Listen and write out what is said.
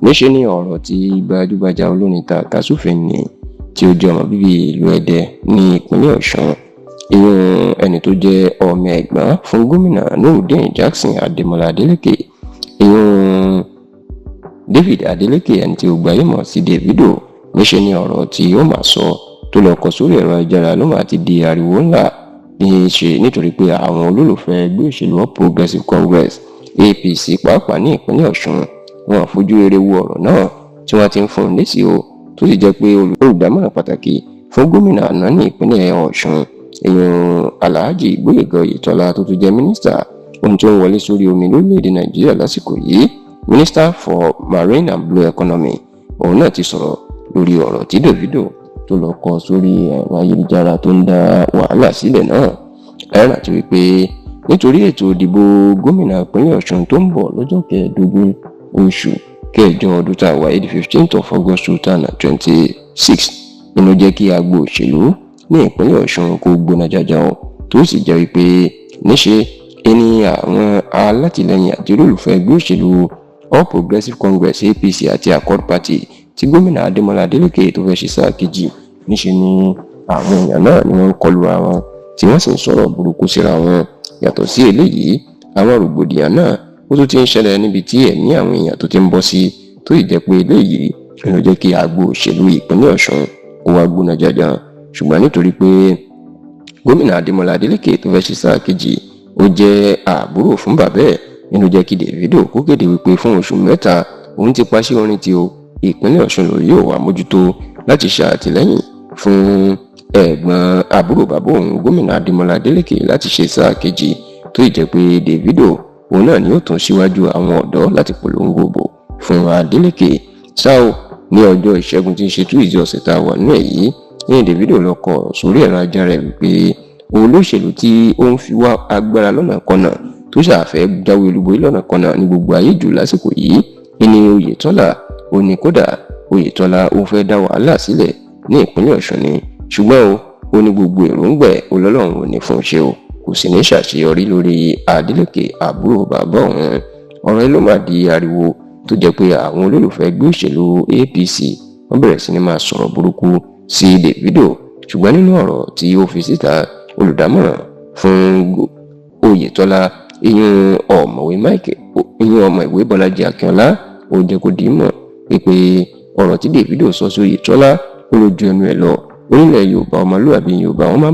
níṣẹ́ ni ọ̀rọ̀ tí gbajúgbajà olórin tàkasúfèé ni tí ó jẹ́ ọmọ bíbí ìlú Ẹdẹ ní ìpínlẹ̀ Ọ̀ṣun, ìyẹn ẹni tó jẹ́ ọmọ ẹ̀gbọ́n fún gómìnà Nurudeen Jackson Adémọ́lá Adélékè, ìyẹn David Adeleke ẹni tí ó gbajúmọ̀ mọ̀ sí Davido. Níṣẹ́ ni ọ̀rọ̀ tí ó máa sọ tó lọ kọ sórí ẹ̀rọ ayélujára ló máa ti di ariwo ńlá nítorí pé àwọn olólùfẹ́ ẹgbẹ́ òṣèlú All Progressives Congress APC pàápàá ní ìpínlẹ̀ Ọ̀ṣun wọn fojú rere wo ọ̀rọ̀ náà tí wọ́n ti ń fún un lésì o, tó sì jẹ́ pé olùdámọ̀ràn pàtàkì fún gómìnà àná ní ìpínlẹ̀ Ọ̀ṣun ìyẹn Alhaji Gboyega Oyetola tó tún jẹ́ mínísítà ohun tó ń wọlé sórí omi lórílẹ̀‐èdè Nàìjíríà lásìkò yìí, Minister for Marine and Blue Economy, òun náà ti sọ̀rọ̀ lórí ọ̀rọ̀ tí Davido tó lọ kọ sórí ẹ̀rọ ayélujára tó ń dá wàhálà sílẹ̀ náà. Ẹ rántí wípé nítorí ètò ìdìbò gómìnà ìpínlẹ̀ Ọ̀ṣun tó ń bọ̀ lọ́jọ́ 15 oṣù kẹjọ ọdún tá a wà yìí 15th of August 2026 nínú jẹ́ kí agbo òṣèlú ní ìpínlẹ̀ Ọ̀ṣun kó gbóná jàjà tó sì jẹ́ wípé níṣe ẹni àwọn alátìlẹyìn àti olólùfẹ́ ẹgbẹ́ òṣèlú All Progressives Congress APC àti Accord Party tí gómìnà Adémọ́lá Adélékè tó fẹ́ ṣe sáà kejì, níṣe ni àwọn èèyàn náà ni wọ́n ń kọlu ara wọn tí wọ́n sì ń sọ̀rọ̀ burúkú síra wọn. Yàtọ̀ sí eléyìí, àwọn rògbòdìyàn náà ó tún ti ń ṣẹlẹ̀ níbi tí ẹ̀mí àwọn èèyàn tó ti ń bọ́ sí, tó ì jẹ́ pé eléyìí ló jẹ́ kí agbo òṣèlú ìpínlẹ̀ Ọ̀ṣun kó wá gbóná jàjà. Ṣùgbọ́n nítorí pé gómìnà Adémọ́lá Adélékè tó fẹ́ ṣe sáà kejì ó jẹ́ àbúrò fún bàbá ẹ̀, nínú jẹ́ kí Davido kó kéde wípé fún oṣù mẹ́ta òun ti paṣẹ orin tí o ìpínlẹ̀ Ọ̀ṣun ló yóò wá mójútó láti ṣàtìlẹ́yìn fún ẹ̀gbọ́n àbúrò bàbá òun gómìnà Adémọ́lá Adélékè láti ṣe sáà kejì, tó ì jẹ́ pé Davido òun náà ni ó tún síwájú àwọn ọ̀dọ́ láti polongo bò fún Adélékè. Ṣáò ní ọjọ́ ìṣẹ́gun tí ń ṣe Tuesday ọ̀sẹ̀ tá a wà nínú èyí ní Davido lọ kọ sórí ẹ̀rọ ayélujára rẹ̀ wípé olóṣèlú tí ó ń fi wá agbára lọ́nà kọ́nà tó ṣàfẹ́ jáwé olúborí lọ́nà kọ́nà ní gbogbo ayé jù lásìkò yìí ní Oyètọ́lá. Ó ní kódà Oyètọ́lá ó fẹ́ dá wàhálà sílẹ̀ ní ìpínlẹ̀ Ọ̀ṣun ni, ṣùgbọ́n ó ní gbogbo èròǹgbà Ọlọ́run ò ní fún ṣe o, kò sì ní ṣàṣeyọrí lórí Adélékè àbúrò bàbá òun. Ọ̀rọ̀ yìí ló máa di ariwo tó jẹ́ pé àwọn olólùfẹ́ ẹgbẹ́ òṣèlú APC wọ́n bẹ̀rẹ̀ sí ní máa sọ̀rọ̀ burúkú sí Davido. Ṣùgbọ́n nínú ọ̀rọ̀ tí ó fi síta, olùdámọ̀ràn fún Oyètọ́lá ìyẹn ọ̀mọ̀wé ọmọ ìwé Bọ́lájí Akínọlá ó jẹ́ kó dìímọ̀ pé ọ̀rọ̀ tí Davido sọ sí Oyètọ́lá ó lójú ẹnu ẹ̀ lọ. Orílẹ̀ Yorùbá ọmọlúwàbí Yorùbá wọn máa